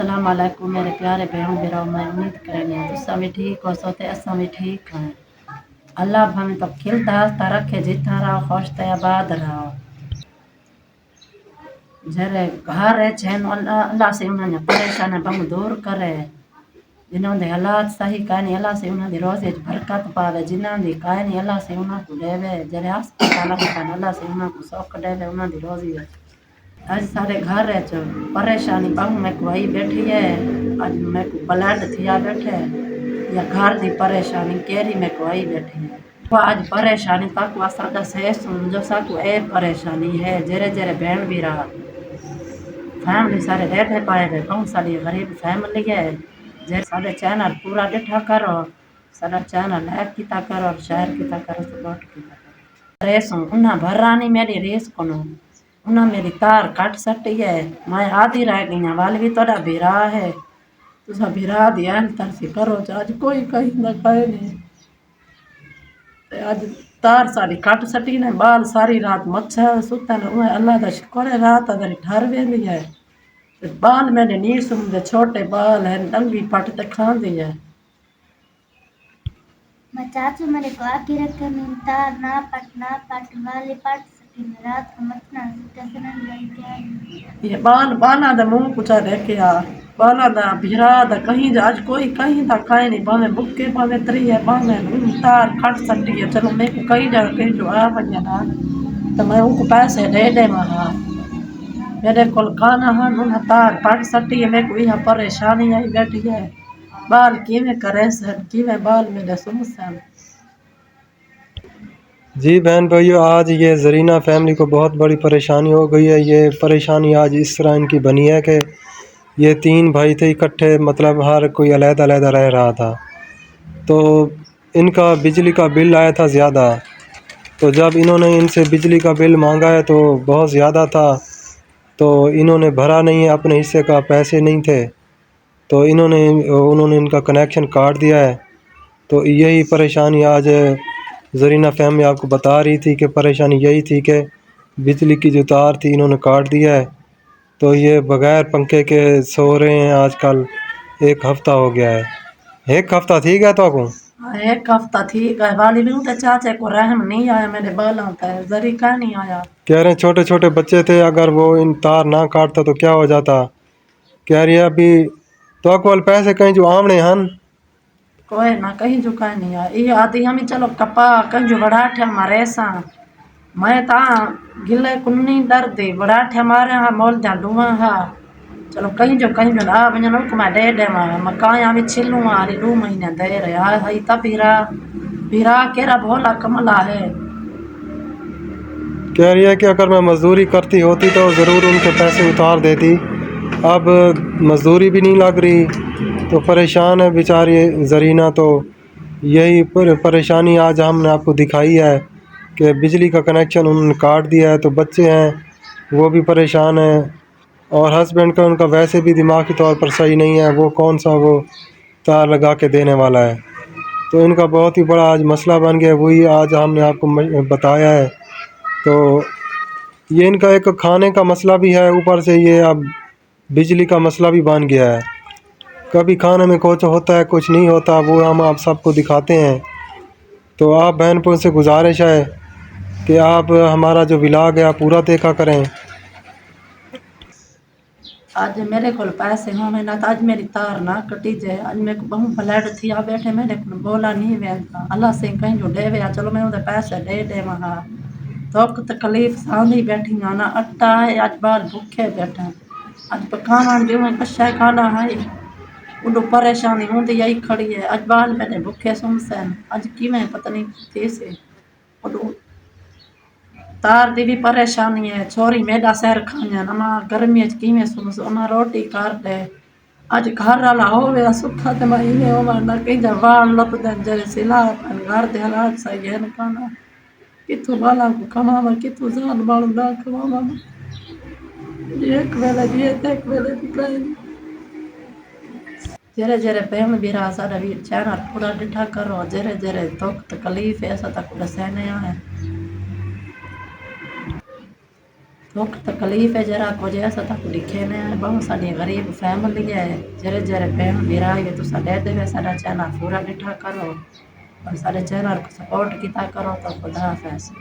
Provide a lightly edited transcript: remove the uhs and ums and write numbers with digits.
السلام علیکم میرے پیارے بہن بھراؤ، میں امید کریں گے تسا بھی ٹھیک ہو سوتے اسا بھی ٹھیک ہیں۔ اللہ بھاویں تو کھلتا ہستا رکھے جتنا رہو خوش تے آباد رہو۔ جرے گھر ہے چھین اللہ سے انہوں نے پریشان بہت دور کرے، جنہوں نے حالات صحیح کہانی اللہ سے انہوں نے روزے برکت پاوے، جنہوں نے کہانی اللہ سے انہوں کو دے وے، جرے ہسپتال اللہ سے انہوں کو سوکھ دے وے، انہوں نے روزی ہے۔ آج سارے گھر ہے جو پریشانی بہو میں کوئی بیٹھی ہے، آج میں کو بلڈ تھیا بیٹھے یا گھر دی پریشانی کیری میں کوئی بیٹھی ہے۔ وہ آج پریشانی تک واسادہ سے سمجھو ساکو اے پریشانی ہے، جرے جرے بہن بھی رہا فیملی سارے ریٹھے پائے گئے، بہت ساری غریب فیملی ہے، جرے سارے چینل پورا ڈٹھا کرو، سارا چینل لائک کیتا کرو اور شیئر کیتا کرو سپورٹ کیتا کرو۔ ریسوں انہاں بھرانی میری ریس کنو، انہاں میری تار کٹ سٹی ہے، میں آدھی رہ گئی ہوں، وال بھی توڑا بھیرا ہے، تسا بھیرا دیا ترسی کرو آج کوئی کہیں نہ کہے نہیں۔ آج تار ساری کٹ سٹی نے بال ساری رات مچھر سوتا نے اللہ دا شکر ہے رات ادھر ٹھر ویندی ہے، بال میں نے نہیں سمجھے چھوٹے بال ہیں ڈنگی پٹ تے کھان دی ہے۔ میں چاچو میرے کو آگے رکھے میں تار نہ پٹ والی پٹ سکی میں رات کو مچنا سکتے سنن گئی کیا یہ بالا دا منہ کچا دیکھیا بالا دا بھیرا دا کہیں جا آج کوئی کہیں دا کھائے نہیں، باویں بکے باویں تری ہے باویں تار کھٹ سٹی ہے، چلو میں کو کہیں جا کہیں جو آ بنیا نا تو میں ان کو پیسے دے دے وہاں میرے کول کھانا ہاں انہاں تار پٹ سٹی ہے، میں کو یہاں پریشانی آئی بیٹھی ہے، بال کیویں کرے سن کیویں بال میرے سم سن۔ جی بہن بھائیو، آج یہ زرینہ فیملی کو بہت بڑی پریشانی ہو گئی ہے۔ یہ پریشانی آج اس طرح ان کی بنی ہے کہ یہ 3 بھائی تھے اکٹھے، مطلب ہر کوئی علیحدہ علیحدہ رہ رہا تھا، تو ان کا بجلی کا بل آیا تھا زیادہ، تو جب انہوں نے ان سے بجلی کا بل مانگا ہے تو بہت زیادہ تھا، تو انہوں نے بھرا نہیں ہے، اپنے حصے کا پیسے نہیں تھے، تو انہوں نے ان کا کنیکشن کاٹ دیا ہے۔ تو یہی پریشانی آج زرینہ فیملی آپ کو بتا رہی تھی کہ پریشانی یہی تھی کہ بجلی کی جو تار تھی انہوں نے کاٹ دیا ہے، تو یہ بغیر پنکھے کے سو رہے ہیں آج کل، 1 ہفتہ ہو گیا ہے۔ 1 ہفتہ تھی گیا تو کو ایک ہفتہ ٹھیک ہے، والی بھی تے چاچے کو رحم نہیں آیا میرے بالوں تے، ذری کا نہیں آیا۔ کہہ رہے ہیں چھوٹے چھوٹے بچے تھے، اگر وہ ان تار نہ کاٹتا تو کیا ہو جاتا۔ کہہ رہی ہے ابھی تو کول پیسے کہیں جو آمنے ہن کوئی نہ کہیں جو کہیں نہیں آیا، یہ آدھی ہمیں چلو کپا کہیں جو بڑا ٹھے ہمارے ساں میں تا گلے کنی دردی بڑا ٹھے ہمارے ہاں مول جا ڈوہاں ہاں چلو کہیں جو آ بنجنوں کو میں دے دے مکان ہمیں چھلوں آری 2 مہینے دے رہے ہائی تا پیرا کیرا بھولا کملا ہے۔ کہہ رہی ہے کہ اگر میں مزدوری کرتی ہوتی تو ضرور ان کے پیسے اتار دیتی، اب مزدوری بھی نہیں لگ رہی تو پریشان ہے بیچاری زرینہ۔ تو یہی پریشانی آج ہم نے آپ کو دکھائی ہے کہ بجلی کا کنیکشن انہوں نے کاٹ دیا ہے، تو بچے ہیں وہ بھی پریشان ہیں، اور ہسبینڈ کا ان کا ویسے بھی دماغی طور پر صحیح نہیں ہے، وہ کون سا وہ تار لگا کے دینے والا ہے، تو ان کا بہت ہی بڑا آج مسئلہ بن گیا، وہی آج ہم نے آپ کو بتایا ہے۔ تو یہ ان کا ایک کھانے کا مسئلہ بھی ہے، اوپر سے یہ اب بجلی کا مسئلہ بھی بن گیا ہے، کبھی کھانے میں کچھ ہوتا ہے کچھ نہیں ہوتا، وہ ہم آپ سب کو دکھاتے ہیں۔ تو آپ بہن پور سے گزارش ہے کہ آپ ہمارا جو ولاگ ہے آپ پورا دیکھا کریں۔ آج میرے کو پیسے ہوں میں نہ آج میری تار نہ کٹی جائے، آج میرے کو بہت بلڈ تھی آ بیٹھے میرے کو بولا نہیں ویلتا اللہ سے کہیں جو دے ویا چلو میں انہیں پیسے دے دے وہاں دکھ تکلیف ساندھی بیٹھی ہوں نا اٹا ہے آج بال بھوکے بیٹھے آج پکانا جو میں کشا کھانا ہے اڈو پریشانی ہوں دی یہی کھڑی ہے، آج بال میرے بھوکے سن سین آج کی میں پتہ نہیں تھی سے اڈو تار دی بھی پریشانی ہے، چھوری میڈا سیر کھانے اما گرمی اچ کی میں سمس اما روٹی کار دے اج گھر والا ہوے سکھا تے میں نے او نہ کہ جوان لپ دن جے سلا گھر دے حالات صحیح ہے کنا کتھوں بالا کو کماوا کتھوں جان بال دا کماوا ایک ویلے دی تے ایک ویلے دی کہیں جرے جرے پہم بیرا سارا ویر چینل پورا ڈٹھا کرو جرے جرے دکھ تکلیف ایسا تک دسے نہیں ہے۔ دکھ تکلیف ہے جرا کچھ ایسا تک لکھے نے بہت ساری غریب فیملی ہے جرے جرے بہن میرا ہے تو سڈے دے سارا چینل پورا ڈٹھا کرو اور سارے چینل کو سپورٹ کیتا کرو تو خدا حافظ.